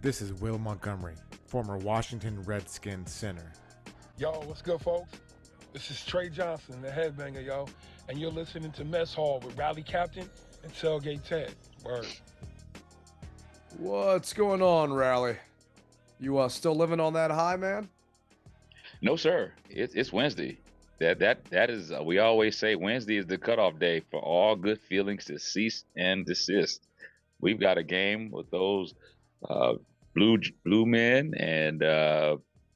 This is Will Montgomery, former Washington Redskins center. Yo, what's good, folks? This is Trey Johnson, the headbanger, yo, and you're listening to Mess Hall with Rally Captain and Tailgate Ted. Word. What's going on, Rally? You still living on that high, man? No, sir. It's Wednesday. That is. We always say Wednesday is the cutoff day for all good feelings to cease and desist. We've got a game with those uh, blue men, and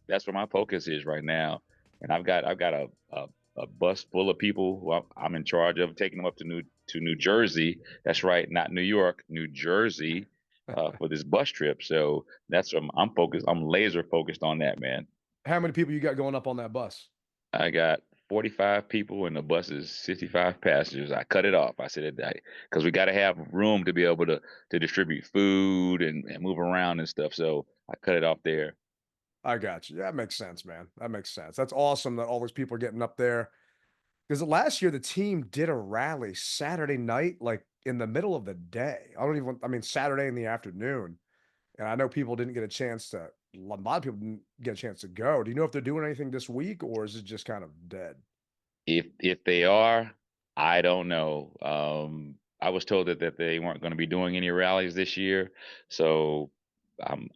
that's where my focus is right now. And I've got a bus full of people who I'm in charge of taking them up to New Jersey. That's right, not New York, New Jersey, for this bus trip. So that's what I'm focused. I'm laser focused on that, man. How many people you got going up on that bus? I got 45 people and the bus is 65 passengers. I cut it off. I said that because we got to have room to be able to distribute food and move around and stuff. So I cut it off there. I got you. Yeah, that makes sense, man. That makes sense. That's awesome that all those people are getting up there. Because last year the team did a rally Saturday night, like in the middle of the day. I mean, Saturday in the afternoon. And I know people didn't get a chance to, a lot of people didn't get a chance to go. Do you know if they're doing anything this week or is it just kind of dead? If they are, I don't know. I was told that they weren't going to be doing any rallies this year, so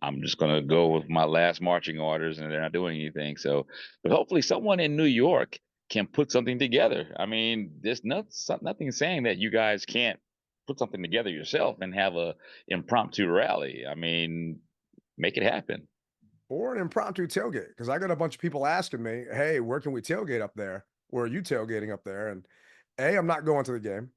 I'm just going to go with my last marching orders, and they're not doing anything. So, but hopefully, someone in New York can put something together. I mean, there's nothing saying that you guys can't put something together yourself and have a impromptu rally. I mean, make it happen. Or an impromptu tailgate. Because I got a bunch of people asking me, hey, where can we tailgate up there? Where are you tailgating up there? And A, I'm not going to the game.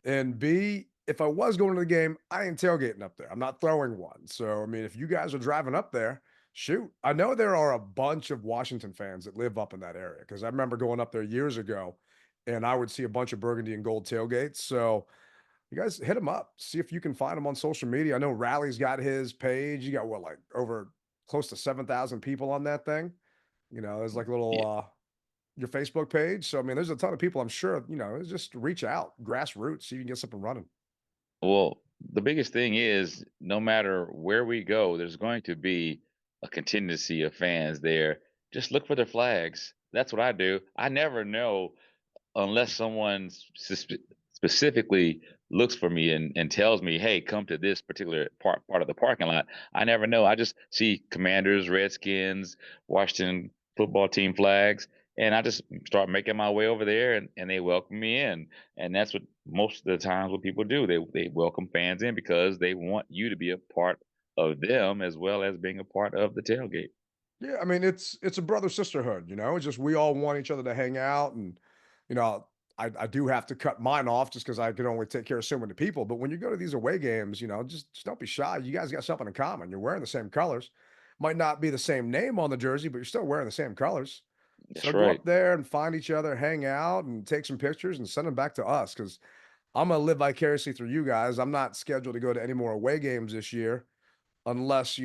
And B, if I was going to the game, I ain't tailgating up there. I'm not throwing one. So, I mean, if you guys are driving up there, shoot. I know there are a bunch of Washington fans that live up in that area because I remember going up there years ago and I would see a bunch of burgundy and gold tailgates. So, you guys hit him up, see if you can find him on social media. I know Rally's got his page. You got what, like over close to 7,000 people on that thing. There's like a little your Facebook page. So I mean, there's a ton of people. I'm sure it's just reach out, grassroots, so you can get something running. Well, the biggest thing is no matter where we go, there's going to be a contingency of fans there. Just look for their flags. That's what I do. I never know unless someone specifically looks for me and tells me, hey, come to this particular part of the parking lot. I never know. I just see Commanders, Redskins, Washington football team flags, and I just start making my way over there, and they welcome me in. And that's what most of the times what people do. They welcome fans in because they want you to be a part of them as well as being a part of the tailgate. Yeah, I mean, it's a brother sisterhood. It's just we all want each other to hang out, and you know, I do have to cut mine off just because I can only take care of so many people. But when you go to these away games, just don't be shy. You guys got something in common. You're wearing the same colors. Might not be the same name on the jersey, but you're still wearing the same colors. So That's go right. up there and find each other, hang out, and take some pictures and send them back to us because I'm gonna live vicariously through you guys. I'm not scheduled to go to any more away games this year unless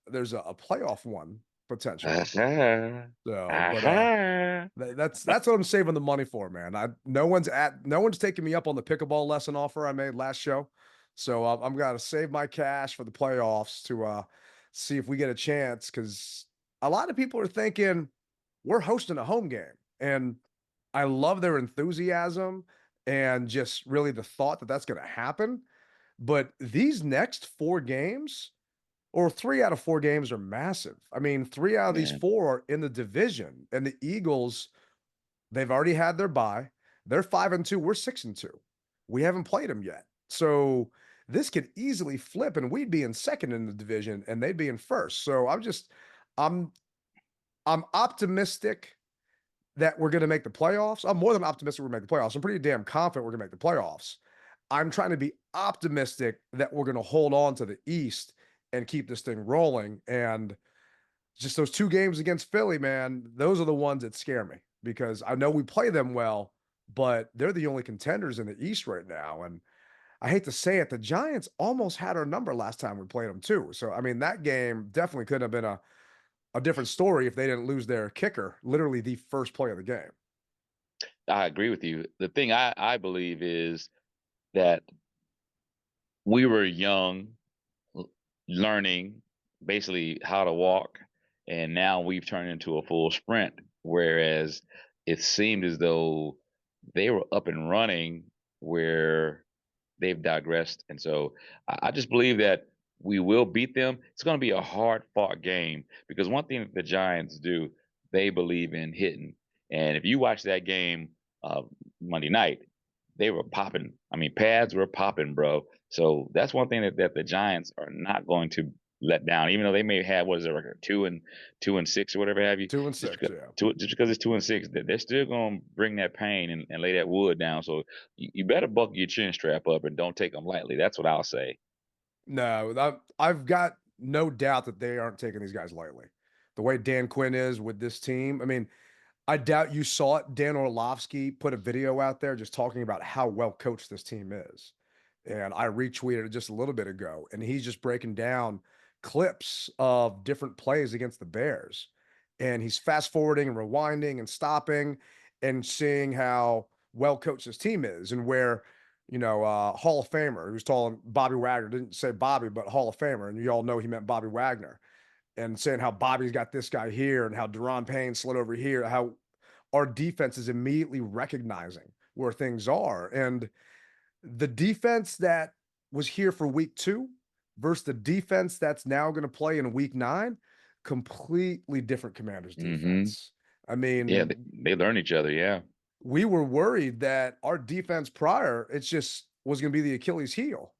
there's a playoff one potentially. Aha. So, but Aha. that's what I'm saving the money for, man. No one's taking me up on the pickleball lesson offer I made last show. So I'm gonna save my cash for the playoffs to see if we get a chance because a lot of people are thinking we're hosting a home game, and I love their enthusiasm and just really the thought that that's going to happen. But these next four games, or three out of four games, are massive. I mean, three out of these Man. four are in the division, and the Eagles, they've already had their bye. They're 5-2. We're 6-2. We haven't played them yet. So this could easily flip, and we'd be in second in the division, and they'd be in first. So I'm I'm optimistic that we're going to make the playoffs. I'm more than optimistic we're going to make the playoffs. I'm pretty damn confident we're going to make the playoffs. I'm trying to be optimistic that we're going to hold on to the East and keep this thing rolling. And just those two games against Philly, man, those are the ones that scare me because I know we play them well, but they're the only contenders in the East right now. And I hate to say it, the Giants almost had our number last time we played them too. So, I mean, that game definitely could have been a different story if they didn't lose their kicker, literally the first play of the game. I agree with you. The thing I believe is that we were young, learning, basically how to walk, and now we've turned into a full sprint. Whereas it seemed as though they were up and running, where they've digressed. And so I just believe that we will beat them. It's going to be a hard fought game because one thing that the Giants do, they believe in hitting. And if you watch that game uh, Monday night, they were popping. I mean, pads were popping, bro. So that's one thing that the Giants are not going to let down, even though they may have, what is their record, 2-6 or whatever have you. 2-6, yeah. Just because it's 2-6, they're still going to bring that pain and lay that wood down. So you better buckle your chin strap up and don't take them lightly. That's what I'll say. No, I've got no doubt that they aren't taking these guys lightly. The way Dan Quinn is with this team, I mean, I doubt you saw it. Dan Orlovsky put a video out there just talking about how well coached this team is. And I retweeted it just a little bit ago. And he's just breaking down clips of different plays against the Bears. And he's fast forwarding and rewinding and stopping and seeing how well coached this team is and where, Hall of Famer, who's calling Bobby Wagner, didn't say Bobby, but Hall of Famer. And you all know he meant Bobby Wagner, and saying how Bobby's got this guy here and how Deron Payne slid over here, how our defense is immediately recognizing where things are. And the defense that was here for week 2 versus the defense that's now going to play in week 9, completely different Commanders defense. I mean, yeah, they learn each other. Yeah. We were worried that our defense prior, it's just was going to be the Achilles heel.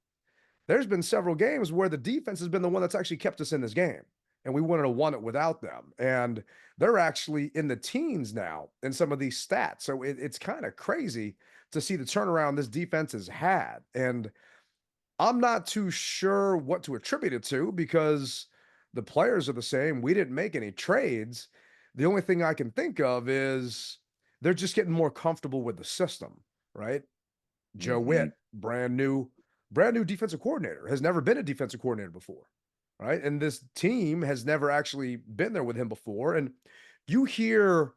There's been several games where the defense has been the one that's actually kept us in this game, and we wouldn't have won it without them. And they're actually in the teens now in some of these stats. So it's kind of crazy to see the turnaround this defense has had. And I'm not too sure what to attribute it to because the players are the same. We didn't make any trades. The only thing I can think of is they're just getting more comfortable with the system, right? Joe Witt, brand new defensive coordinator, has never been a defensive coordinator before, right? And this team has never actually been there with him before. And you hear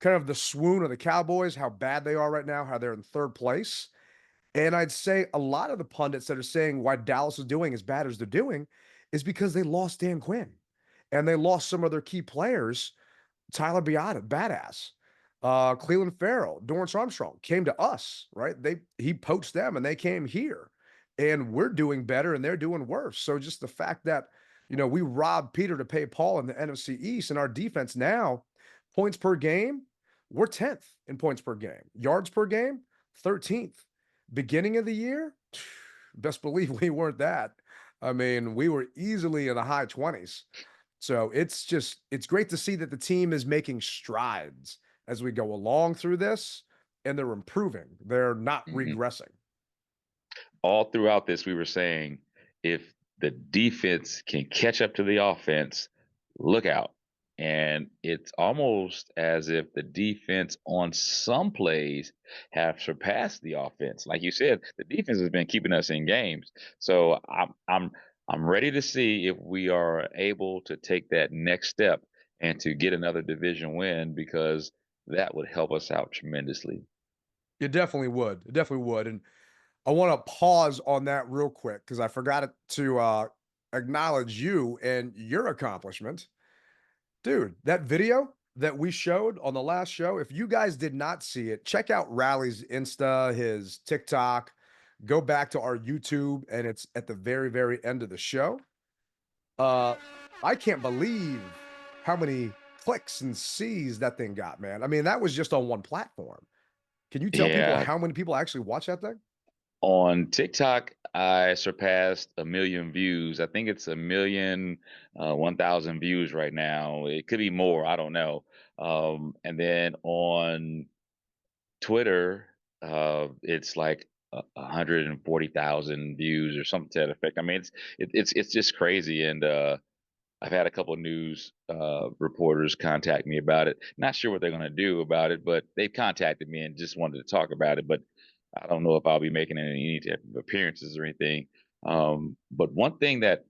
kind of the swoon of the Cowboys, how bad they are right now, how they're in 3rd place. And I'd say a lot of the pundits that are saying why Dallas is doing as bad as they're doing is because they lost Dan Quinn and they lost some of their key players. Tyler Biadasz, badass. Cleveland Farrell, Dorrance Armstrong came to us, right? He poached them and they came here. And we're doing better and they're doing worse. So just the fact that, we robbed Peter to pay Paul in the NFC East, and our defense now, points per game, we're 10th in points per game. Yards per game, 13th. Beginning of the year, best believe we weren't that. I mean, we were easily in the high 20s. So it's great to see that the team is making strides as we go along through this, and they're improving. They're not regressing. All throughout this, we were saying, if the defense can catch up to the offense, look out. And it's almost as if the defense on some plays have surpassed the offense. Like you said, the defense has been keeping us in games. So I'm ready to see if we are able to take that next step and to get another division win, because that would help us out tremendously. It definitely would. It definitely would. And I want to pause on that real quick because I forgot to acknowledge you and your accomplishment. Dude, that video that we showed on the last show, if you guys did not see it, check out Rally's Insta, his TikTok, go back to our YouTube, and it's at the very, very end of the show. I can't believe how many clicks and sees that thing got, man. I mean, that was just on one platform. Can you tell people how many people actually watch that thing? On TikTok, I surpassed 1 million views. I think it's 1,000 views right now. It could be more. I don't know. And then on Twitter, it's like 140,000 views or something to that effect. I mean, it's just crazy. And I've had a couple of news reporters contact me about it. Not sure what they're going to do about it, but they've contacted me and just wanted to talk about it. But I don't know if I'll be making any type of appearances or anything. But one thing that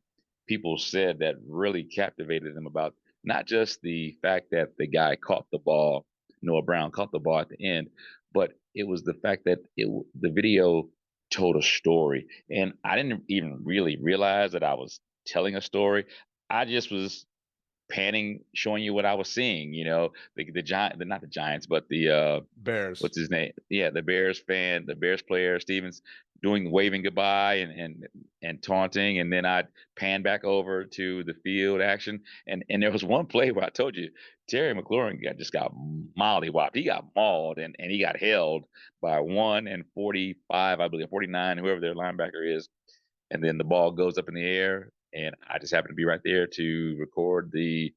people said that really captivated them about not just the fact that the guy caught the ball, Noah Brown caught the ball at the end, but it was the fact that the video told a story. And I didn't even really realize that I was telling a story. I just was panning, showing you what I was seeing. The giant, not the Giants, but the Bears. what's his name? Yeah, the Bears fan, the Bears player, Stevens, waving goodbye and taunting, and then I'd pan back over to the field action, and there was one play where I told you Terry McLaurin just got mollywopped. He got mauled, and he got held by 1 and 45, I believe, 49, whoever their linebacker is, and then the ball goes up in the air, and I just happened to be right there to record the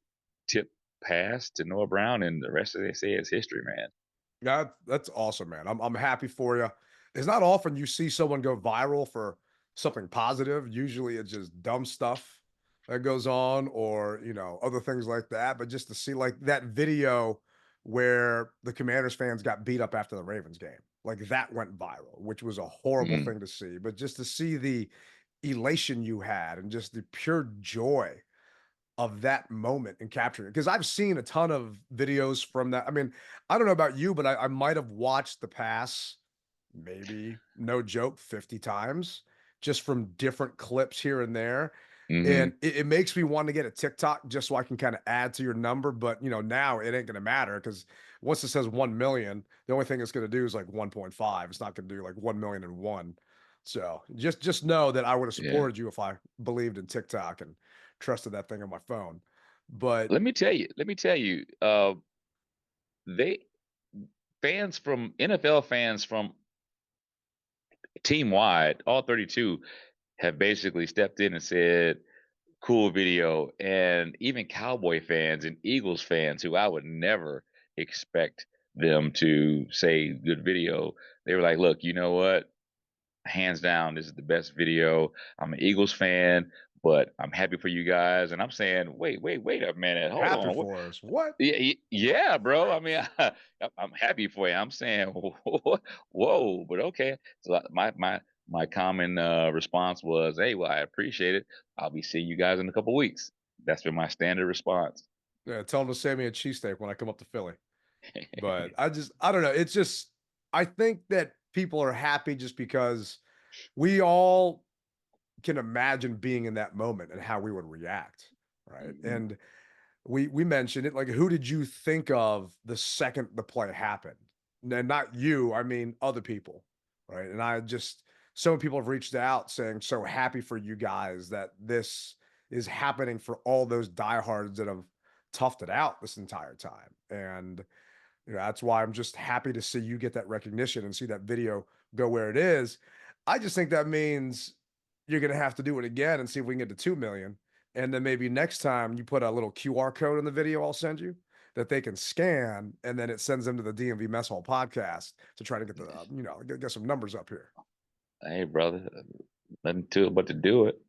tip pass to Noah Brown, and the rest of it, they say, is history, man. Yeah, that's awesome, man. I'm happy for you. It's not often you see someone go viral for something positive. Usually it's just dumb stuff that goes on or, other things like that. But just to see like that video where the Commanders fans got beat up after the Ravens game, like that went viral, which was a horrible Mhm. thing to see. But just to see the elation you had and just the pure joy of that moment and capturing it. Because I've seen a ton of videos from that. I mean, I don't know about you, but I might have watched the pass, maybe no joke, 50 times just from different clips here and there. And Mhm. it makes me want to get a TikTok just so I can kind of add to your number. But now it ain't gonna matter because once it says 1 million, the only thing it's gonna do is like 1.5. It's not gonna do like 1,000,001. So just know that I would have Yeah. supported you if I believed in TikTok and trusted that thing on my phone. But Let me tell you, they NFL fans from team wide, all 32 have basically stepped in and said, cool video. And even Cowboy fans and Eagles fans, who I would never expect them to say good video, they were like, look, you know what? Hands down, this is the best video. I'm an Eagles fan, but I'm happy for you guys. And I'm saying, wait a minute, hold happy on. for us. What? Yeah, yeah, bro. I mean, I'm happy for you. I'm saying, whoa, but okay. So my common response was, hey, well, I appreciate it. I'll be seeing you guys in a couple weeks. That's been my standard response. Yeah, tell them to send me a cheesesteak when I come up to Philly. But I don't know. It's just, I think that people are happy just because we all can imagine being in that moment and how we would react. Right. Mhm. And we mentioned it, like, who did you think of the second the play happened? And not you, I mean, other people. Right. And so many people have reached out saying, so happy for you guys that this is happening for all those diehards that have toughed it out this entire time. And that's why I'm just happy to see you get that recognition and see that video go where it is. I just think that means you're going to have to do it again and see if we can get to 2 million. And then maybe next time you put a little QR code in the video I'll send you that they can scan, and then it sends them to the DMV Mess Hall podcast to try to get get some numbers up here. Hey, brother, nothing to it but to do it.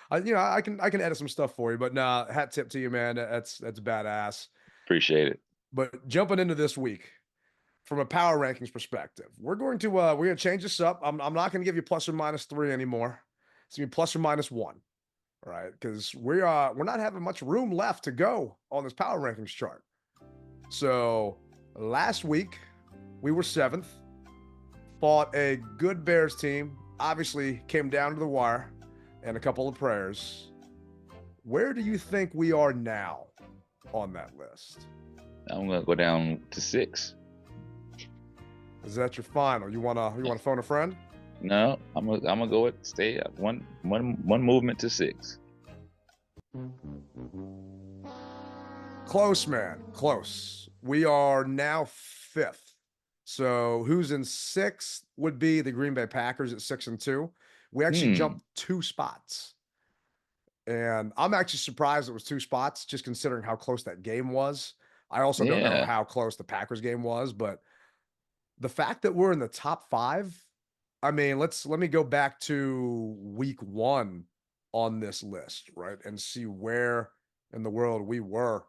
I can edit some stuff for you, but nah, hat tip to you, man. That's badass. Appreciate it. But jumping into this week, from a power rankings perspective, we're gonna change this up. I'm not gonna give you plus or minus 3 anymore. It's gonna be plus or minus 1. All right, because we're not having much room left to go on this power rankings chart. So last week we were 7th, fought a good Bears team, obviously came down to the wire, and a couple of prayers. Where do you think we are now on that list? I'm gonna go down to 6. Is that your final? You wanna phone a friend? No, I'm gonna go with stay at one movement to 6. Close, man. Close. We are now 5th. So who's in 6th would be the Green Bay Packers at 6-2. We actually Hmm. jumped 2 spots. And I'm actually surprised it was 2 spots, just considering how close that game was. I also don't know Yeah. how close the Packers game was, but the fact that we're in the top 5, I mean, let me go back to week 1 on this list, right? And see where in the world we were.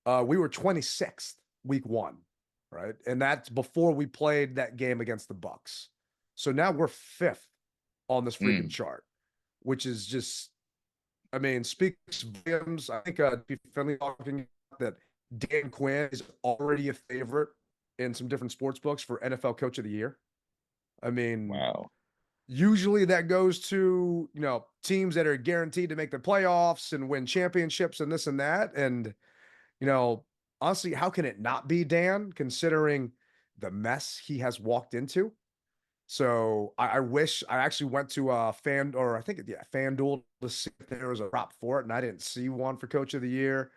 We were 26th week 1, right? And that's before we played that game against the Bucks. So now we're 5th on this freaking Mm. chart, which is just, I mean, speaks volumes. I think to be friendly talking that Dan Quinn is already a favorite in some different sports books for NFL Coach of the Year. I mean, Wow. Usually that goes to, teams that are guaranteed to make the playoffs and win championships and this and that. And, you know, honestly, how can it not be Dan, considering the mess he has walked into? So I wish I actually went to I think, yeah, FanDuel to see if there was a prop for it, and I didn't see one for Coach of the Year.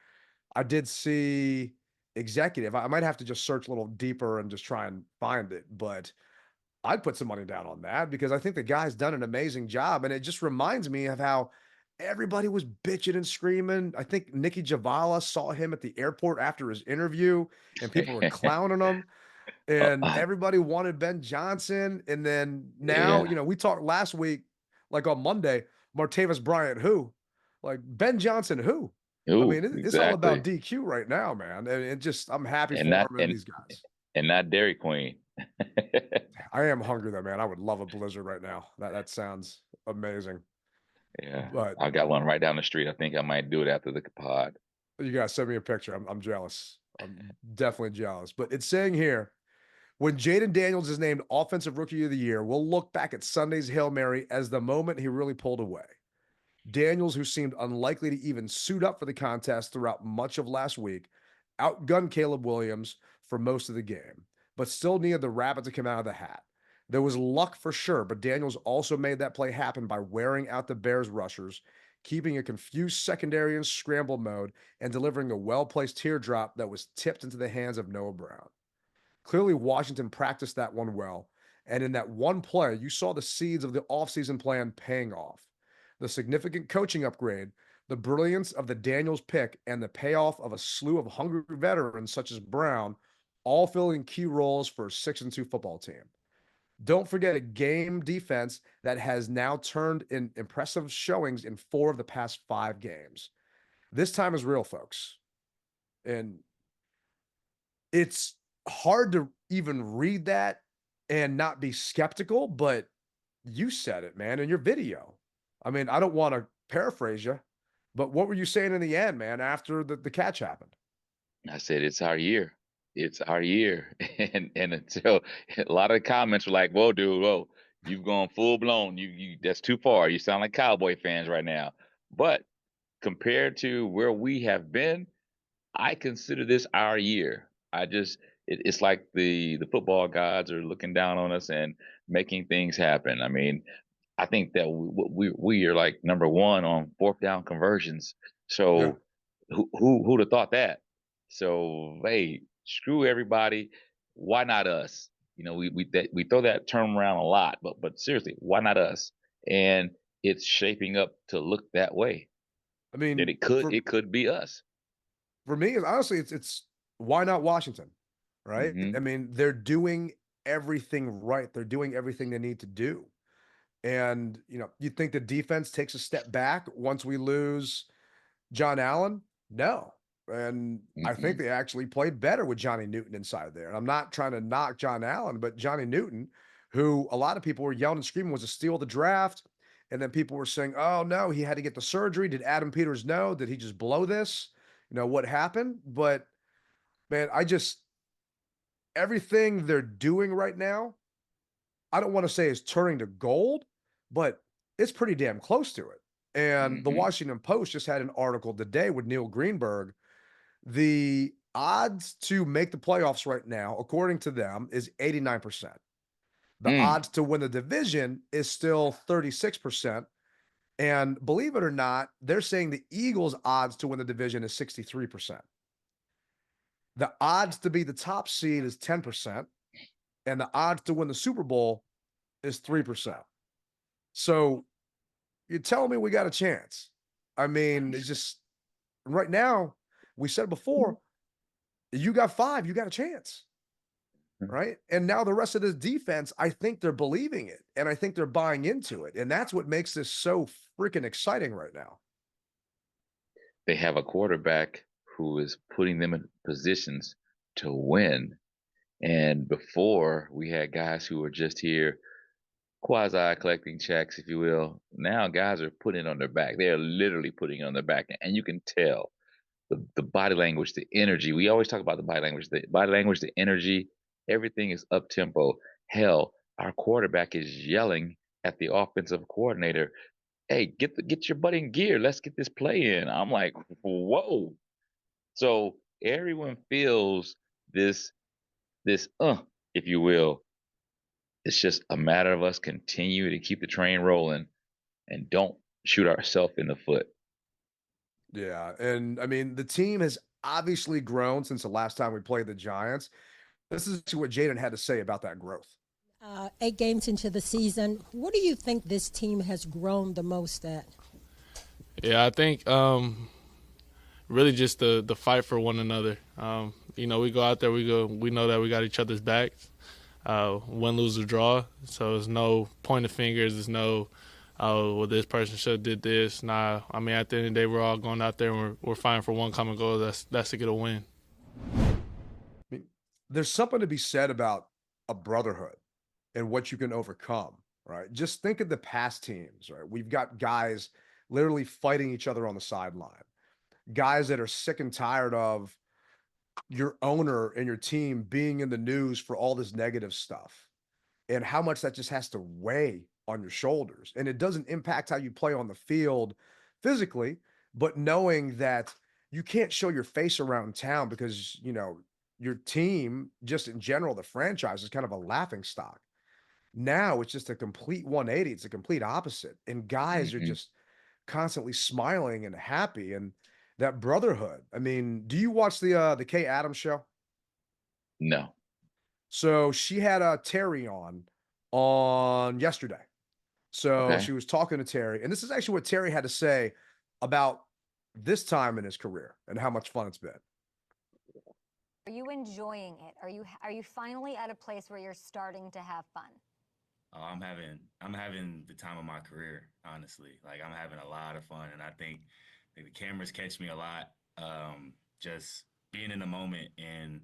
I did see executive. I might have to just search a little deeper and just try and find it, but I'd put some money down on that because I think the guy's done an amazing job. And it just reminds me of how everybody was bitching and screaming. I think Nikki Javala saw him at the airport after his interview and people were clowning him. And everybody wanted Ben Johnson. And then now, Yeah. we talked last week, like on Monday, Martavis Bryant, who? Like Ben Johnson, who? I Ooh, mean, it's all about exactly. DQ right now, man. And it just, I'm happy And for not him and these guys. Dairy Queen. I am hungry though, man. I would love a blizzard right now. That sounds amazing. Yeah, But I got one right down the street. I think I might do it after the pod. you guys send me a picture. I'm jealous. I'm definitely jealous. But it's saying here, when Jaden Daniels is named Offensive Rookie of the Year, we'll look back at Sunday's Hail Mary as the moment he really pulled away. Daniels, who seemed unlikely to even suit up for the contest throughout much of last week, outgunned Caleb Williams for most of the game, but still needed the rabbit to come out of the hat. There was luck for sure, but Daniels also made that play happen by wearing out the Bears rushers, keeping a confused secondary in scramble mode, and delivering a well-placed teardrop that was tipped into the hands of Noah Brown. Clearly, Washington practiced that one well, and in that one play, you saw the seeds of the offseason plan paying off. The significant coaching upgrade, the brilliance of the Daniels pick, and the payoff of a slew of hungry veterans such as Brown, all filling key roles for a 6-2 football team. Don't forget a game defense that has now turned in impressive showings in 4 of the past 5 games. This time is real, folks. And it's hard to even read that and not be skeptical, but you said it, man, in your video. I mean, I don't want to paraphrase you, but what were you saying in the end, man, after the catch happened? I said it's our year. It's our year. And until a lot of the comments were like, "Whoa, dude, whoa, you've gone full blown. You that's too far. You sound like Cowboy fans right now." But compared to where we have been, I consider this our year. It's like the football gods are looking down on us and making things happen. I mean, I think that we are like number one on fourth down conversions. Yeah. So who'd have thought that? So hey, screw everybody. Why not us? We throw that term around a lot, but seriously, why not us? And it's shaping up to look that way. I That mean, it could be us. for me, honestly, it's why not Washington, right? I Hmm. mean, they're doing everything right. They're doing everything they need to do. And, you think the defense takes a step back once we lose John Allen? No. And I think Mm-mm. they actually played better with Johnny Newton inside there. And I'm not trying to knock John Allen, but Johnny Newton, who a lot of people were yelling and screaming was a steal of the draft. And then people were saying, oh, no, he had to get the surgery. Did Adam Peters know? Did he just blow this? What happened? But man, everything they're doing right now, I don't want to say is turning to gold, but it's pretty damn close to it. And the Hmm. Washington Post just had an article today with Neil Greenberg. The odds to make the playoffs right now, according to them, is 89%. The Mm. odds to win the division is still 36%. And believe it or not, they're saying the Eagles' odds to win the division is 63%. The odds to be the top seed is 10%. And the odds to win the Super Bowl is 3%. So you're telling me we got a chance. I mean, it's just right now, we said it before, you got 5, you got a chance. Right. And now the rest of this defense, I think they're believing it and I think they're buying into it. And that's what makes this so freaking exciting right now. They have a quarterback who is putting them in positions to win. And before we had guys who were just here quasi collecting checks, if you will. Now guys are putting it on their back. They are literally putting it on their back. And you can tell the body language, the energy. We always talk about the body language, the energy, everything is up tempo. Hell, our quarterback is yelling at the offensive coordinator, "Hey, get your butt in gear. Let's get this play in." I'm like, "Whoa." So everyone feels this, if you will. It's just a matter of us continue to keep the train rolling and don't shoot ourselves in the foot. Yeah, and I mean, the team has obviously grown since the last time we played the Giants. This is what Jaden had to say about that growth. 8 games into the season, what do you think this team has grown the most at? Yeah, I think really just the fight for one another. We go out there, we know that we got each other's backs. Win, lose, or draw. So there's no point of fingers. There's no, oh, well, this person should have did this. Nah, I mean, at the end of the day, we're all going out there and we're fighting for one common goal. That's to get a win. I mean, there's something to be said about a brotherhood and what you can overcome, right? Just think of the past teams, right? We've got guys literally fighting each other on the sideline, guys that are sick and tired of your owner and your team being in the news for all this negative stuff and how much that just has to weigh on your shoulders. And it doesn't impact how you play on the field physically, but knowing that you can't show your face around town because, your team, just in general, the franchise is kind of a laughing stock. Now it's just a complete 180. It's a complete opposite. And guys are Mhm. just constantly smiling and happy. And that brotherhood. I mean, do you watch the Kay Adams show? No. So she had Terry on yesterday. So Okay. she was talking to Terry, and this is actually what Terry had to say about this time in his career and how much fun it's been. Are you enjoying it? Are you finally at a place where you're starting to have fun? Oh, I'm having the time of my career, honestly. Like I'm having a lot of fun, and I think the cameras catch me a lot. Just being in the moment and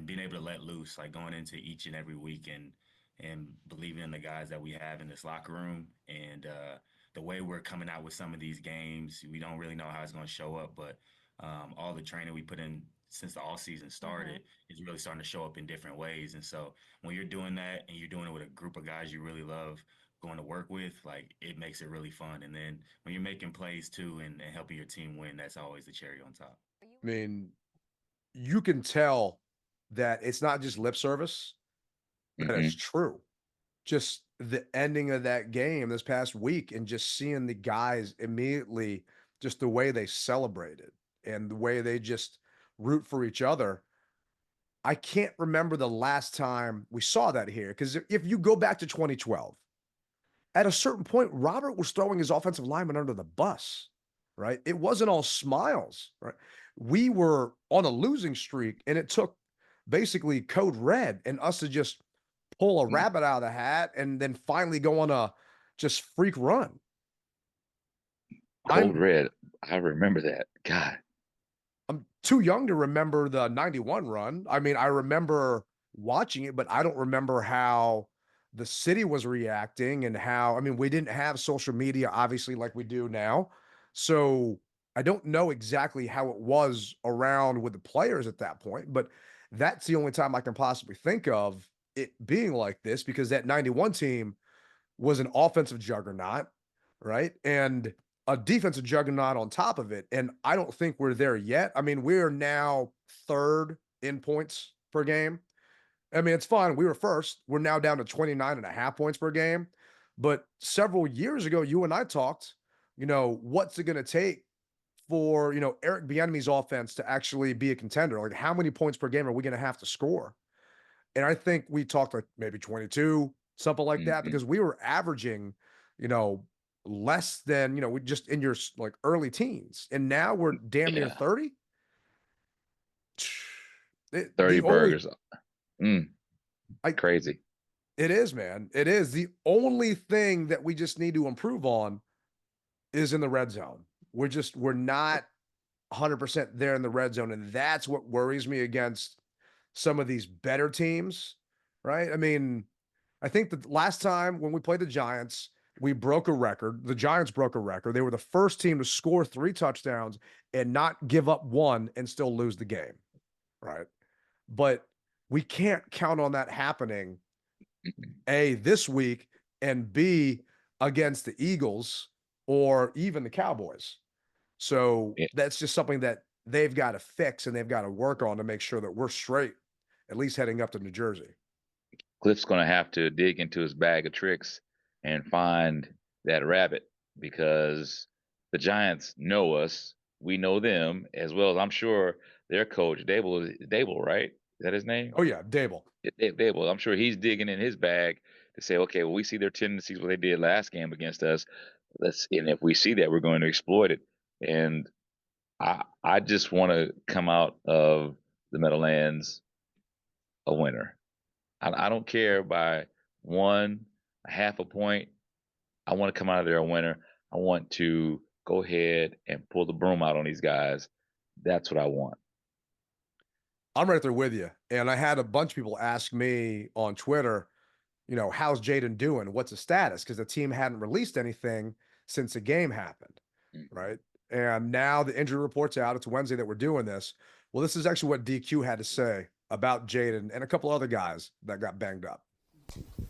being able to let loose, like going into each and every week and believing in the guys that we have in this locker room and the way we're coming out with some of these games. We don't really know how it's going to show up, but all the training we put in since the all season started is really starting to show up in different ways. And so when you're doing that and you're doing it with a group of guys you really love going to work with, like it makes it really fun. And then when you're making plays too and helping your team win, that's always the cherry on top. I mean, you can tell that it's not just lip service, that it's Mhm. true. Just the ending of that game this past week and just seeing the guys immediately, just the way they celebrated and the way they just root for each other. I can't remember the last time we saw that here because if you go back to 2012, at a certain point, Robert was throwing his offensive lineman under the bus, right? It wasn't all smiles, right? We were on a losing streak, and it took basically code red and us to just pull a Mm. rabbit out of the hat and then finally go on a just freak run. Cold I'm red. I remember that. God. I'm too young to remember the 91 run. I mean, I remember watching it, but I don't remember how the city was reacting and how, I mean, we didn't have social media obviously like we do now. So I don't know exactly how it was around with the players at that point, but that's the only time I can possibly think of it being like this because that 91 team was an offensive juggernaut, right? And a defensive juggernaut on top of it. And I don't think we're there yet. I mean, we're now third in points per game. I mean, it's fine. We were first. We're now down to 29 and a half points per game. But several years ago, you and I talked, what's it going to take for, Eric Bieniemy's offense to actually be a contender? Like, how many points per game are we going to have to score? And I think we talked like maybe 22, something like that, Mhm. because we were averaging, you know, less than, we just in your like early teens. And now we're damn near Yeah. 30. 30 The only burgers. Mm, I crazy. it is, man. It is. The only thing that we just need to improve on is in the red zone. We're not 100% there in the red zone. And that's what worries me against some of these better teams, right? I mean, I think the last time when we played the Giants, we broke a record. The Giants broke a record. They were the first team to score 3 touchdowns and not give up one and still lose the game, right? But we can't count on that happening Mhm. this week and B, against the Eagles or even the Cowboys. So Yeah. that's just something that they've got to fix and they've got to work on to make sure that we're straight, at least heading up to New Jersey. Cliff's going to have to dig into his bag of tricks and find that rabbit because the Giants know us. We know them as well as I'm sure their coach, Dable, right? Is that his name? Oh, yeah, Dable. Dable. I'm sure he's digging in his bag to say, okay, well, we see their tendencies, what they did last game against us. And if we see that, we're going to exploit it. And I just want to come out of the Meadowlands a winner. I don't care by a half a point. I want to come out of there a winner. I want to go ahead and pull the broom out on these guys. That's what I want. I'm right there with you. And I had a bunch of people ask me on Twitter, how's Jaden doing? What's his status? Because the team hadn't released anything since the game happened, right? And now the injury report's out. It's Wednesday that we're doing this. Well, this is actually what DQ had to say about Jaden and a couple other guys that got banged up.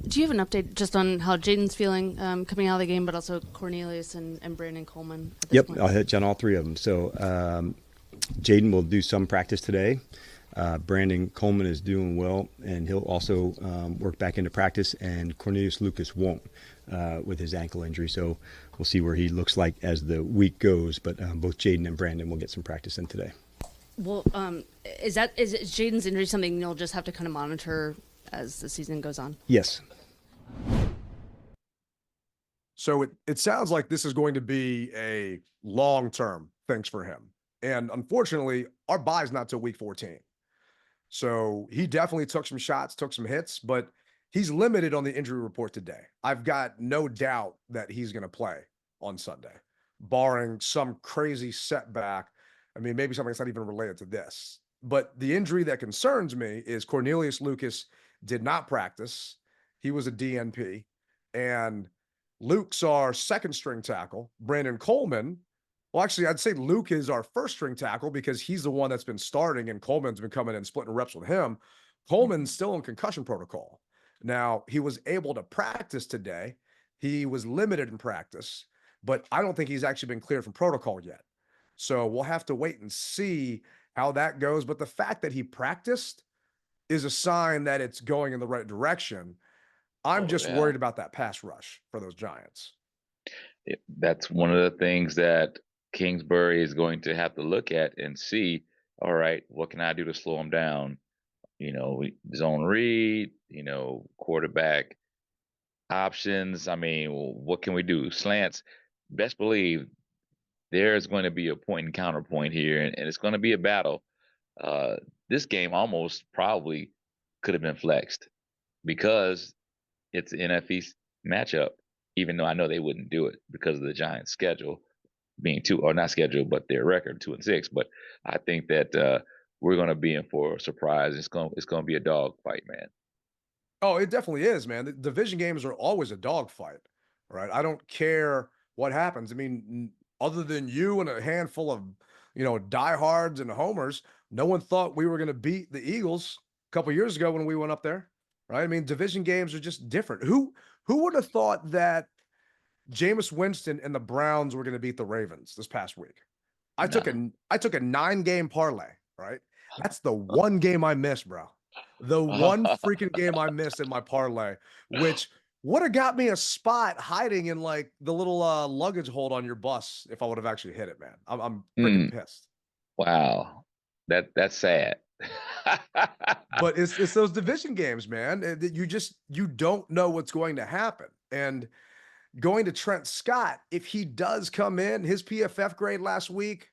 Do you have an update just on how Jaden's feeling coming out of the game, but also Cornelius and Brandon Coleman at this point? I'll hit you on all three of them. So Jaden will do some practice today. Brandon Coleman is doing well, and he'll also work back into practice, and Cornelius Lucas won't with his ankle injury. So we'll see where he looks like as the week goes, but both Jaden and Brandon will get some practice in today. Well, is Jaden's injury something you'll just have to kind of monitor as the season goes on? Yes. So it sounds like this is going to be a long-term things for him. And unfortunately, our bye is not till week 14. So he definitely took some shots, took some hits, but he's limited on the injury report today. I've got no doubt that he's going to play on Sunday, barring some crazy setback. I mean, maybe something that's not even related to this. But the injury that concerns me is Cornelius Lucas did not practice. He was a DNP. And Luke's our second string tackle. Brandon Coleman, well, actually, I'd say Luke is our first string tackle because he's the one that's been starting and Coleman's been coming and splitting reps with him. Coleman's still in concussion protocol. Now, he was able to practice today. He was limited in practice, but I don't think he's actually been cleared from protocol yet. So we'll have to wait and see how that goes. But the fact that he practiced is a sign that it's going in the right direction. I'm just worried about that pass rush for those Giants. That's one of the things that Kingsbury is going to have to look at and see, all right, what can I do to slow him down? Zone read, quarterback options. I mean, what can we do? Slants. Best believe there's going to be a point and counterpoint here, and it's going to be a battle. This game almost probably could have been flexed because it's an NFC matchup, even though I know they wouldn't do it because of the Giants' schedule being not schedule, but their record 2-6. But I think that we're going to be in for a surprise. It's going to be a dog fight, man. Oh, it definitely is, man. The division games are always a dog fight, right? I don't care what happens. I mean, other than you and a handful of, diehards and homers, no one thought we were going to beat the Eagles a couple years ago when we went up there, right? I mean, division games are just different. Who would have thought that Jameis Winston and the Browns were going to beat the Ravens this past week? I took a 9-game parlay, right? That's the one game I missed, bro. The one freaking game I missed in my parlay, which would have got me a spot hiding in like the little luggage hold on your bus if I would have actually hit it, man. I'm freaking pissed. Wow. That's sad. But it's those division games, man, that you don't know what's going to happen. And going to Trent Scott, if he does come in, his PFF grade last week,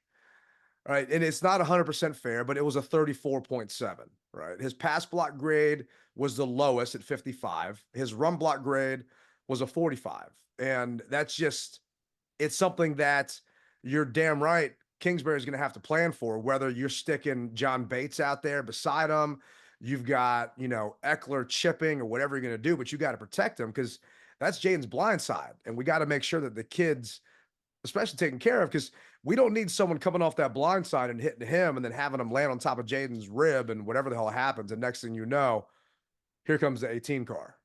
right, and it's not 100% fair, but it was a 34.7, right? His pass block grade was the lowest at 55. His run block grade was a 45. And that's it's something that you're damn right Kingsbury is going to have to plan for, whether you're sticking John Bates out there beside him, you've got, Eckler chipping or whatever you're going to do, but you got to protect him because that's Jaden's blind side. And we got to make sure that the kids, especially taken care of, because we don't need someone coming off that blind side and hitting him and then having him land on top of Jaden's rib and whatever the hell happens. And next thing you know, here comes the 18 car.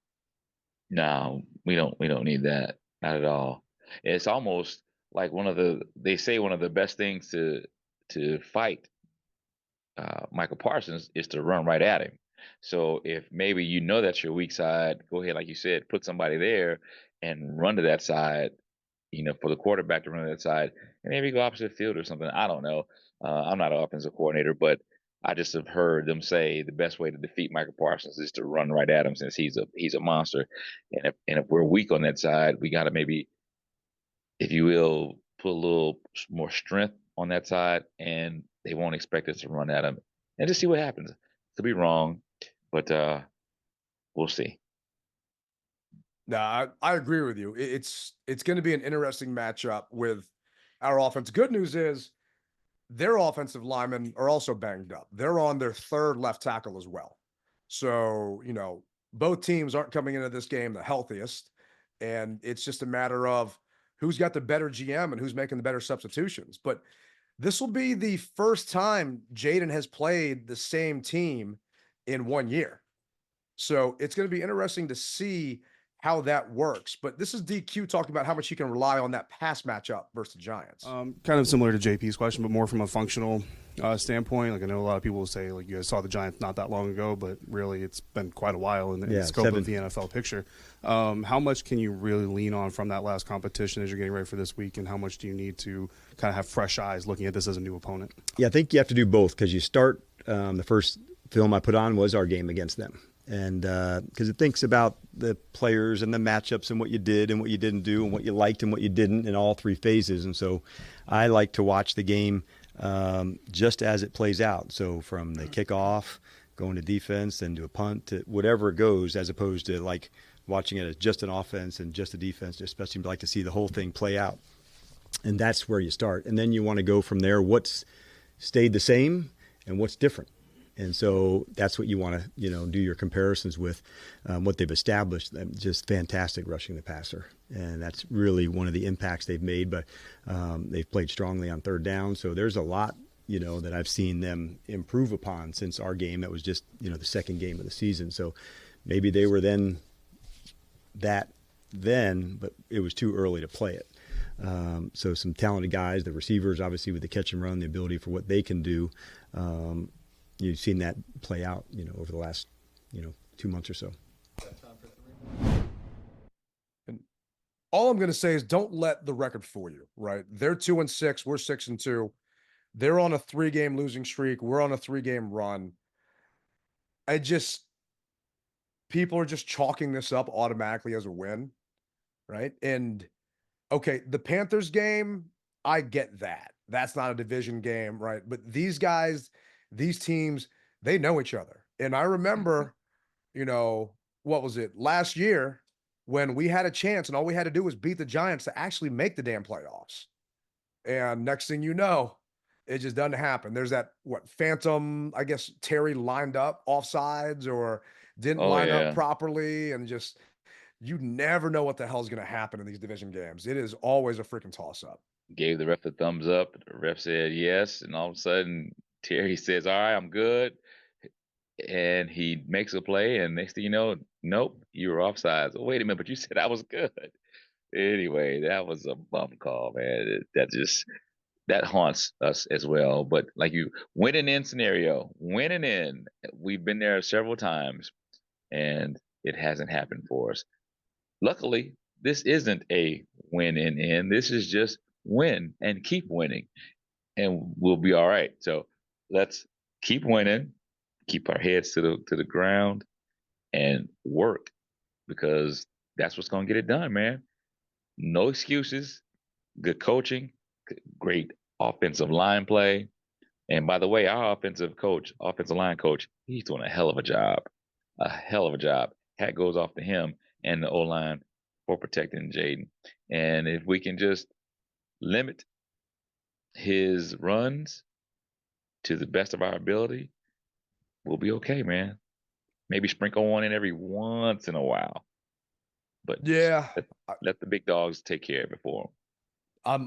No, we don't need that. Not at all. It's almost like they say one of the best things to fight Michael Parsons is to run right at him. So if maybe you know that's your weak side, go ahead, like you said, put somebody there and run to that side, for the quarterback to run to that side, and maybe go opposite field or something. I don't know. I'm not an offensive coordinator, but I just have heard them say the best way to defeat Michael Parsons is to run right at him since he's a monster. And if we're weak on that side, we got to maybe, if you will, put a little more strength on that side, and they won't expect us to run at him, and just see what happens. Could be wrong, but we'll see. No, I agree with you. It's going to be an interesting matchup with our offense. Good news is their offensive linemen are also banged up. They're on their third left tackle as well. So, both teams aren't coming into this game the healthiest. And it's just a matter of who's got the better GM and who's making the better substitutions. But this will be the first time Jaden has played the same team in 1 year. So it's going to be interesting to see how that works. But this is DQ talking about how much you can rely on that pass matchup versus the Giants. Kind of similar to JP's question, but more from a functional standpoint. Like, I know a lot of people will say, like, you guys saw the Giants not that long ago, but really it's been quite a while in the scope of the NFL picture. How much can you really lean on from that last competition as you're getting ready for this week, and how much do you need to kind of have fresh eyes looking at this as a new opponent? Yeah, I think you have to do both, because you start the first film I put on was our game against them. And because it thinks about the players and the matchups and what you did and what you didn't do and what you liked and what you didn't in all three phases. And so I like to watch the game just as it plays out. So from the kickoff, going to defense, then to a punt, to whatever it goes, as opposed to like watching it as just an offense and just a defense, especially like to see the whole thing play out. And that's where you start. And then you want to go from there. What's stayed the same and what's different? And so that's what you want to, do your comparisons with, what they've established. Just fantastic rushing the passer. And that's really one of the impacts they've made. But they've played strongly on third down. So there's a lot, that I've seen them improve upon since our game. That was just, the second game of the season. So maybe they were then, but it was too early to play it. So some talented guys, the receivers, obviously, with the catch and run, the ability for what they can do. You've seen that play out, over the last, 2 months or so. And all I'm going to say is don't let the record fool you, right? They're 2-6, we're 6-2. They're on a 3-game losing streak. We're on a 3-game run. People are just chalking this up automatically as a win, right? And okay, the Panthers game, I get that. That's not a division game, right? But these guys, these teams, they know each other. And I remember, what was it, last year when we had a chance and all we had to do was beat the Giants to actually make the damn playoffs. And next thing you know, it just doesn't happen. There's that, phantom, I guess Terry lined up offsides or didn't line up properly. And just, you never know what the hell's going to happen in these division games. It is always a freaking toss up. Gave the ref a thumbs up. The ref said yes. And all of a sudden, Terry says, all right, I'm good. And he makes a play, and next thing you know, nope, you were offsides. Oh, wait a minute, but you said I was good. Anyway, that was a bum call, man. That haunts us as well. But like winning in scenario, we've been there several times, and it hasn't happened for us. Luckily, this isn't a win in. This is just win and keep winning, and we'll be all right. So let's keep winning, keep our heads to the ground, and work, because that's what's going to get it done, man. No excuses, good coaching, great offensive line play. And by the way, our offensive line coach, he's doing a hell of a job. Hat goes off to him and the O-line for protecting Jaden. And if we can just limit his runs to the best of our ability, we'll be okay, man. Maybe sprinkle one in every once in a while. But yeah, let the big dogs take care of it for him.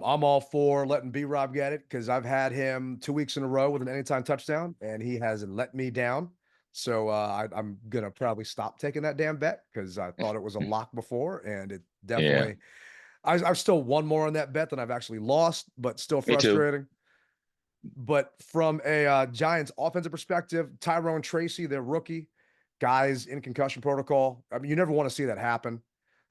I'm all for letting B-Rob get it, because I've had him 2 weeks in a row with an anytime touchdown, and he hasn't let me down. So I'm going to probably stop taking that damn bet because I thought it was a lock before, and it definitely I've still won more on that bet than I've actually lost, but still Me too. frustrating. But from a Giants offensive perspective, Tyrone Tracy, their rookie, guys in concussion protocol. I mean, you never want to see that happen,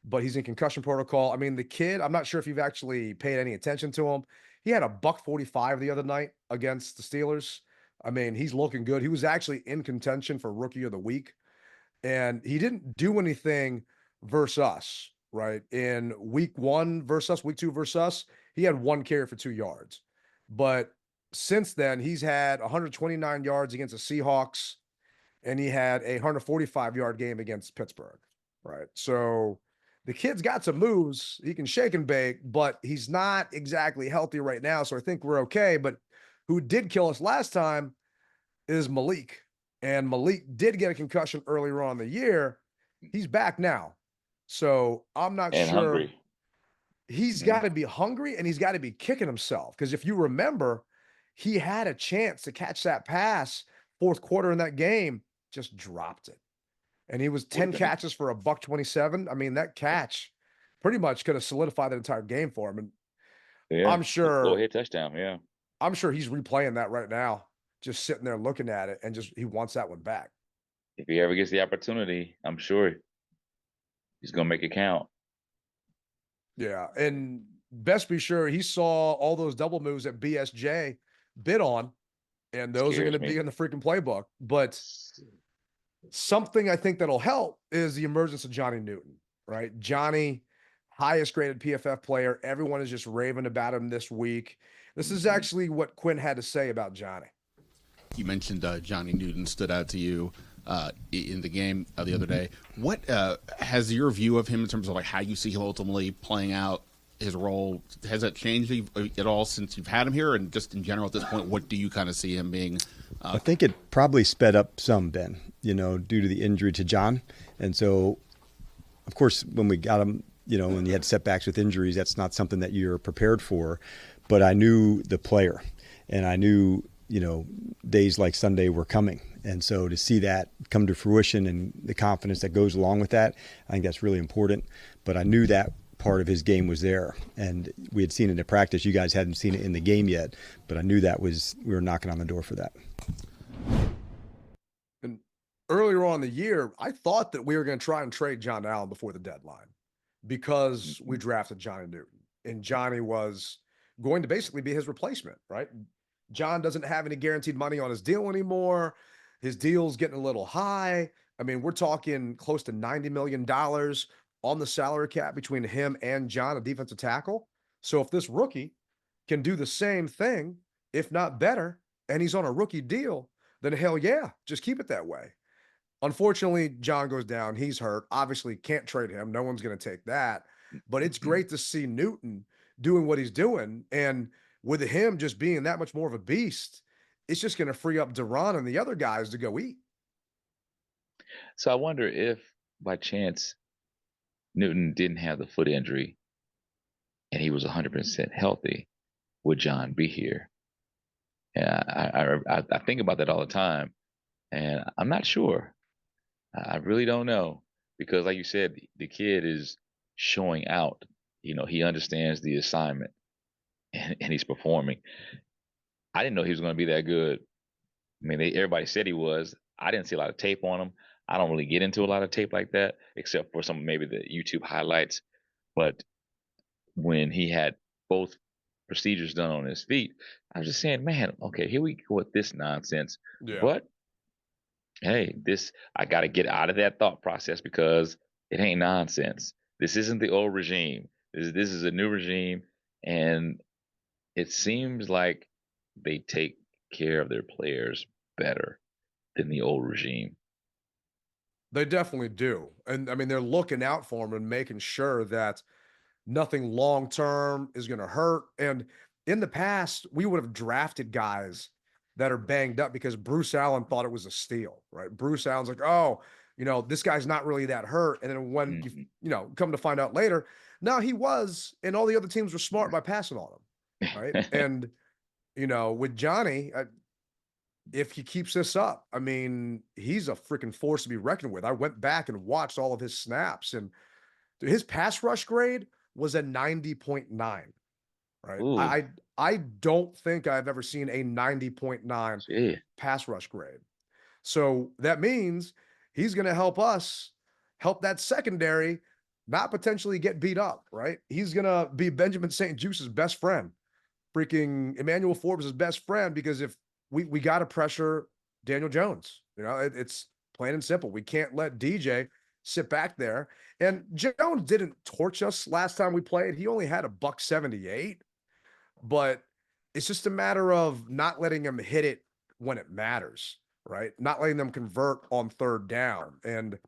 but he's in concussion protocol. I mean, the kid, I'm not sure if you've actually paid any attention to him. He had a $145 the other night against the Steelers. I mean, he's looking good. He was actually in contention for rookie of the week, and he didn't do anything versus us, right? In week 1 versus us, week 2 versus us, he had 1 carry for 2 yards. But since then, he's had 129 yards against the Seahawks, and he had a 145-yard game against Pittsburgh, right? So the kid's got some moves. He can shake and bake, but he's not exactly healthy right now. So I think we're okay. But who did kill us last time is Malik. And Malik did get a concussion earlier on in the year. He's back now. So I'm not and sure. Hungry. He's got to be hungry, and he's got to be kicking himself. Because if you remember, he had a chance to catch that pass fourth quarter in that game, just dropped it. And he was 10 catches for a $127. I mean, that catch pretty much could have solidified the entire game for him. And I'm sure Go ahead, touchdown. Yeah. I'm sure he's replaying that right now, just sitting there looking at it, and just he wants that one back. If he ever gets the opportunity, I'm sure he's gonna make it count. Yeah, and best be sure he saw all those double moves that BSJ bid on, and those are going to be in the freaking playbook. But something I think that'll help is the emergence of Johnny Newton, right? Johnny, highest graded PFF player. Everyone is just raving about him this week. This is actually what Quinn had to say about Johnny. You mentioned Johnny Newton stood out to you in the game the other day. What has your view of him in terms of like how you see him ultimately playing out his role? Has that changed at all since you've had him here? And just in general at this point, what do you kind of see him being? I think it probably sped up some, Ben, due to the injury to John. And so, of course, when we got him, when you had setbacks with injuries, that's not something that you're prepared for. But I knew the player, and I knew, days like Sunday were coming. And so to see that come to fruition and the confidence that goes along with that, I think that's really important. But I knew that part of his game was there, and we had seen it in practice. You guys hadn't seen it in the game yet, but I knew we were knocking on the door for that. And earlier on in the year, I thought that we were going to try and trade John Allen before the deadline because we drafted Johnny Newton, and Johnny was going to basically be his replacement, right? John doesn't have any guaranteed money on his deal anymore. His deal's getting a little high. I mean, we're talking close to $90 million on the salary cap between him and John, a defensive tackle. So if this rookie can do the same thing, if not better, and he's on a rookie deal, then hell yeah, just keep it that way. Unfortunately, John goes down. He's hurt. Obviously can't trade him. No one's going to take that. But it's great to see Newton doing what he's doing. And with him just being that much more of a beast, it's just going to free up Duran and the other guys to go eat. So I wonder if by chance Newton didn't have the foot injury and he was 100% healthy, would John be here? And I think about that all the time, and I'm not sure. I really don't know, because like you said, the kid is showing out. He understands the assignment, and he's performing. I didn't know he was going to be that good. I mean, everybody said he was. I didn't see a lot of tape on him. I don't really get into a lot of tape like that, except for some maybe the YouTube highlights. But when he had both procedures done on his feet, I was just saying, man, okay, here we go with this nonsense. Yeah. But hey, I got to get out of that thought process because it ain't nonsense. This isn't the old regime. This is a new regime, and it seems like they take care of their players better than the old regime. They definitely do. And I mean, they're looking out for them and making sure that nothing long-term is going to hurt. And in the past, we would have drafted guys that are banged up because Bruce Allen thought it was a steal, right? Bruce Allen's like, oh, this guy's not really that hurt. And then when you come to find out later, no, he was, and all the other teams were smart by passing on him, right? And, with Johnny, if he keeps this up, I mean, he's a freaking force to be reckoned with. I went back and watched all of his snaps, and dude, his pass rush grade was a 90.9, right? Ooh, I don't think I've ever seen a 90.9 yeah. pass rush grade. So that means he's going to help us help that secondary not potentially get beat up, right? He's going to be Benjamin St. Juice's best friend, freaking Emmanuel Forbes' best friend, because if we got to pressure Daniel Jones, it's plain and simple. We can't let DJ sit back there. And Jones didn't torch us last time we played. He only had a $178, but it's just a matter of not letting him hit it when it matters, right? Not letting them convert on third down. And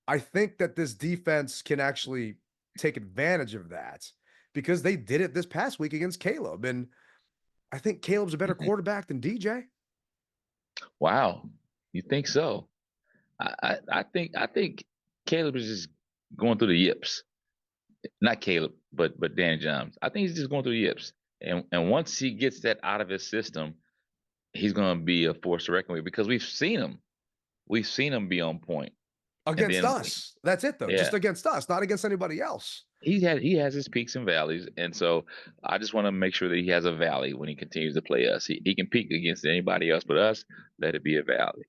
I think that this defense can actually take advantage of that because they did it this past week against Caleb. And I think Caleb's a better quarterback than DJ. Wow, you think so? I think Caleb is just going through the yips. Not Caleb, but Dan Jones. I think he's just going through the yips. And once he gets that out of his system, he's going to be a force to reckon with because we've seen him. We've seen him be on point. Against us. That's it, though. Yeah. Just against us, not against anybody else. He has his peaks and valleys, and so I just want to make sure that he has a valley when he continues to play us. He can peak against anybody else but us. Let it be a valley.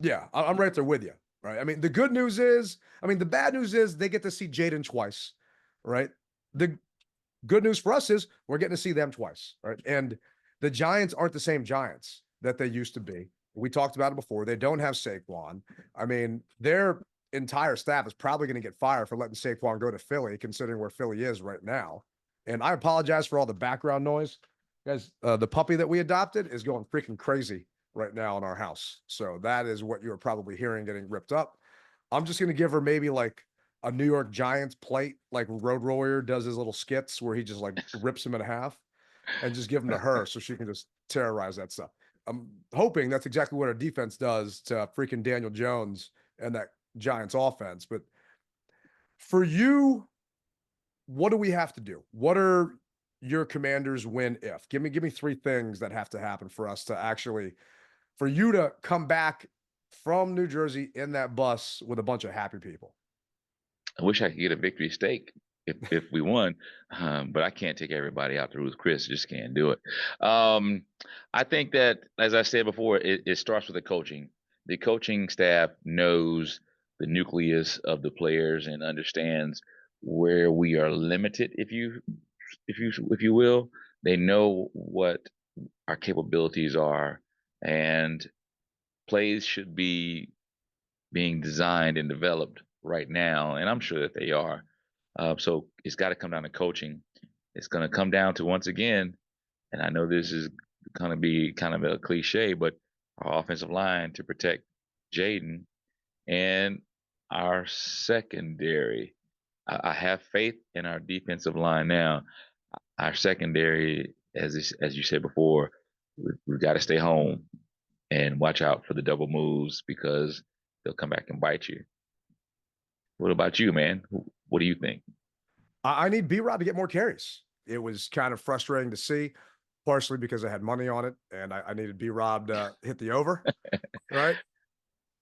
Yeah, I'm right there with you. Right. I mean, the good news is, the bad news is they get to see Jaden twice. Right. The good news for us is we're getting to see them twice. Right. And the Giants aren't the same Giants that they used to be. We talked about it before. They don't have Saquon. I mean, their entire staff is probably going to get fired for letting Saquon go to Philly, considering where Philly is right now. And I apologize for all the background noise. Guys, the puppy that we adopted is going freaking crazy right now in our house. So that is what you're probably hearing getting ripped up. I'm just going to give her maybe like a New York Giants plate, like Road Warrior does his little skits where he just like rips him in half, and just give them to her so she can just terrorize that stuff. I'm hoping that's exactly what our defense does to freaking Daniel Jones and that Giants offense. But for you, what do we have to do? What are your Commanders win if? Give me 3 things that have to happen for us to actually, for you to come back from New Jersey in that bus with a bunch of happy people. I wish I could get a victory steak if we won, but I can't take everybody out to Ruth Chris. Just can't do it. I think that, as I said before, it starts with the coaching. The coaching staff knows the nucleus of the players and understands where we are limited, if you will. They know what our capabilities are, and plays should be being designed and developed right now, and I'm sure that they are. So it's got to come down to coaching. It's going to come down to, once again, and I know this is going to be kind of a cliche, but our offensive line to protect Jaden and our secondary. I have faith in our defensive line now. Our secondary, as you said before, we've got to stay home and watch out for the double moves because they'll come back and bite you. What about you, man? What do you think? I need B-Rob to get more carries. It was kind of frustrating to see, partially because I had money on it and I needed B-Rob to hit the over, right?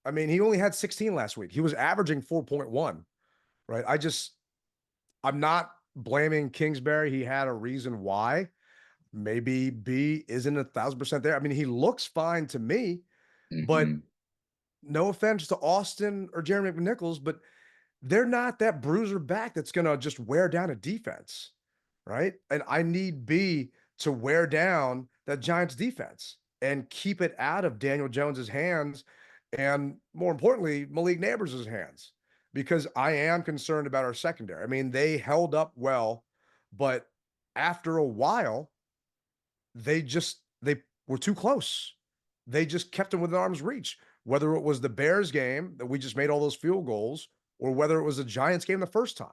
I mean, he only had 16 last week. He was averaging 4.1, right? I'm not blaming Kingsbury. He had a reason why. Maybe B isn't 1,000% there. I mean, he looks fine to me, but no offense to Austin or Jeremy McNichols, but they're not that bruiser back that's going to just wear down a defense, right? And I need B to wear down that Giants defense and keep it out of Daniel Jones's hands and, more importantly, Malik Nabers' hands, because I am concerned about our secondary. I mean, they held up well, but after a while, they were too close. They just kept them within arm's reach, whether it was the Bears game that we just made all those field goals or whether it was the Giants game the first time.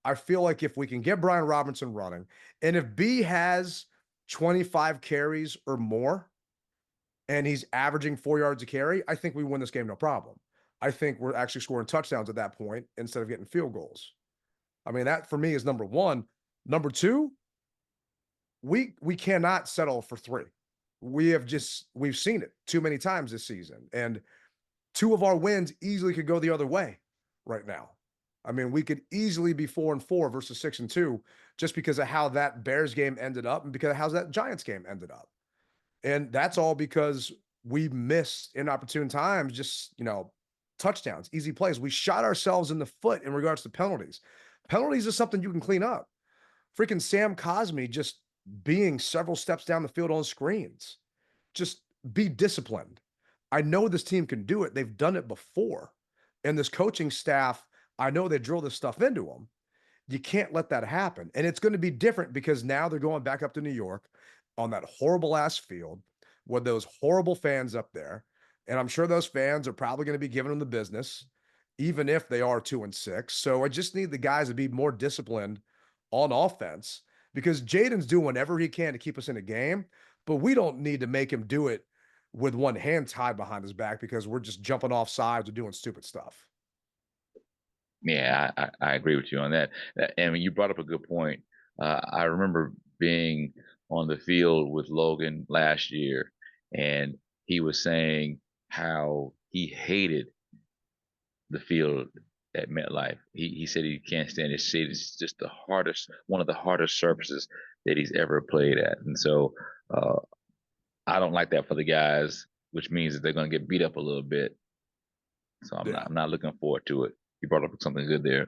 I feel like if we can get Brian Robinson running, and if B has 25 carries or more, and he's averaging 4 yards a carry, I think we win this game no problem. I think we're actually scoring touchdowns at that point instead of getting field goals. I mean, that for me is number one. Number two, we cannot settle for 3. we've seen it too many times this season. And 2 of our wins easily could go the other way right now. I mean, we could easily be 4-4 versus 6-2 just because of how that Bears game ended up and because of how that Giants game ended up. And that's all because we missed inopportune times, just, touchdowns, easy plays. We shot ourselves in the foot in regards to penalties. Penalties is something you can clean up. Freaking Sam Cosmi just being several steps down the field on screens. Just be disciplined. I know this team can do it. They've done it before. And this coaching staff, I know they drill this stuff into them. You can't let that happen. And it's going to be different because now they're going back up to New York on that horrible ass field with those horrible fans up there. And I'm sure those fans are probably going to be giving them the business, even if they are 2-6. So I just need the guys to be more disciplined on offense because Jaden's doing whatever he can to keep us in a game, but we don't need to make him do it with one hand tied behind his back because we're just jumping off sides or doing stupid stuff. Yeah, I agree with you on that. And you brought up a good point. I remember being on the field with Logan last year, and he was saying how he hated the field at MetLife. He said he can't stand it. He said it's just one of the hardest surfaces that he's ever played at. And so I don't like that for the guys, which means that they're going to get beat up a little bit. So I'm not looking forward to it. You brought up something good there.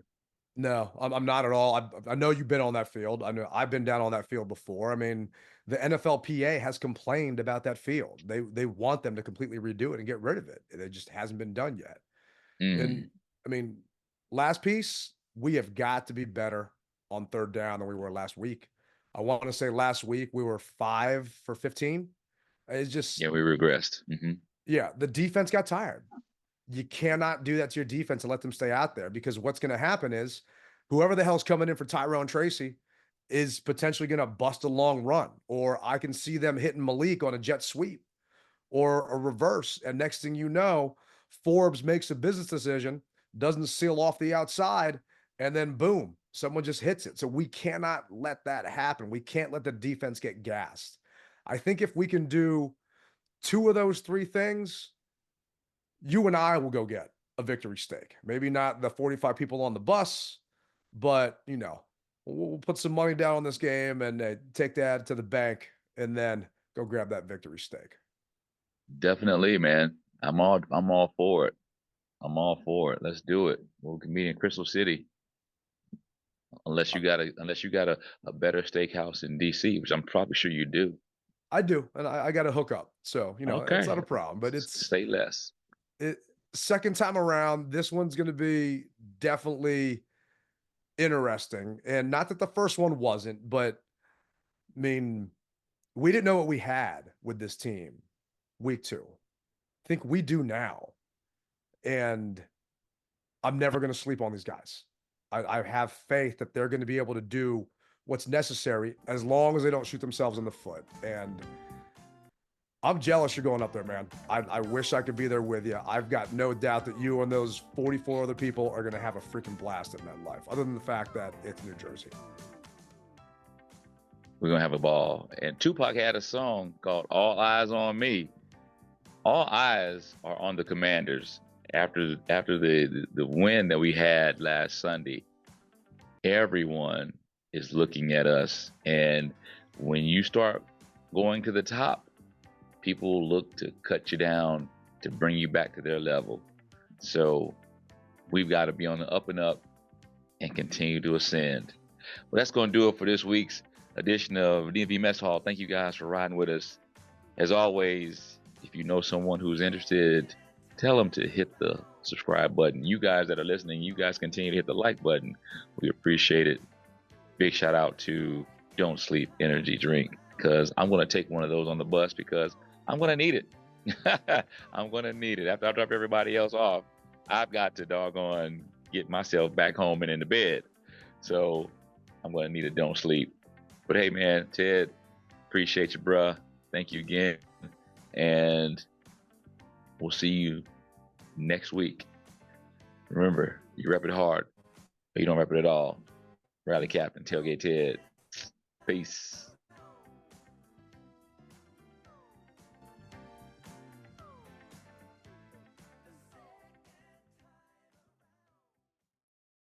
No, I'm not at all. I know you've been on that field. I know I've been down on that field before. I mean, the NFLPA has complained about that field. They want them to completely redo it and get rid of it. It just hasn't been done yet. And I mean, last piece, we have got to be better on third down than we were last week. I want to say last week we were 5 for 15. It's just we regressed. Yeah, the defense got tired. You cannot do that to your defense and let them stay out there because what's going to happen is whoever the hell's coming in for Tyrone Tracy is potentially going to bust a long run, or I can see them hitting Malik on a jet sweep or a reverse. And next thing you know, Forbes makes a business decision, doesn't seal off the outside, and then boom, someone just hits it. So we cannot let that happen. We can't let the defense get gassed. I think if we can do 2 of those 3 things, you and I will go get a victory steak. Maybe not the 45 people on the bus, but, we'll put some money down on this game and take that to the bank and then go grab that victory steak. Definitely, man. I'm all for it. I'm all for it. Let's do it. We'll meet in Crystal City. Unless you got a better steakhouse in DC, which I'm probably sure you do. I do, and I got to hook up. So, okay. It's not a problem, but it's say less. Second time around, this one's going to be definitely interesting. And not that the first one wasn't, but I mean, we didn't know what we had with this team week 2. I think we do now. And I'm never going to sleep on these guys. I have faith that they're going to be able to do what's necessary as long as they don't shoot themselves in the foot. And I'm jealous you're going up there, man. I wish I could be there with you. I've got no doubt that you and those 44 other people are going to have a freaking blast in that life, other than the fact that it's New Jersey. We're going to have a ball. And Tupac had a song called All Eyes on Me. All eyes are on the Commanders. After the win that we had last Sunday, everyone is looking at us. And when you start going to the top, people look to cut you down to bring you back to their level. So we've got to be on the up and up and continue to ascend. Well, that's going to do it for this week's edition of DMV Mess Hall. Thank you guys for riding with us. As always, if you know someone who's interested, tell them to hit the subscribe button. You guys that are listening, you guys continue to hit the like button. We appreciate it. Big shout out to Don't Sleep Energy Drink, because I'm going to take one of those on the bus because I'm going to need it. I'm going to need it. After I drop everybody else off, I've got to doggone get myself back home and into bed. So I'm going to need a Don't Sleep. But hey, man, Ted, appreciate you, bruh. Thank you again. And we'll see you next week. Remember, you rep it hard, or you don't rep it at all. Rally Captain, Tailgate Ted. Peace.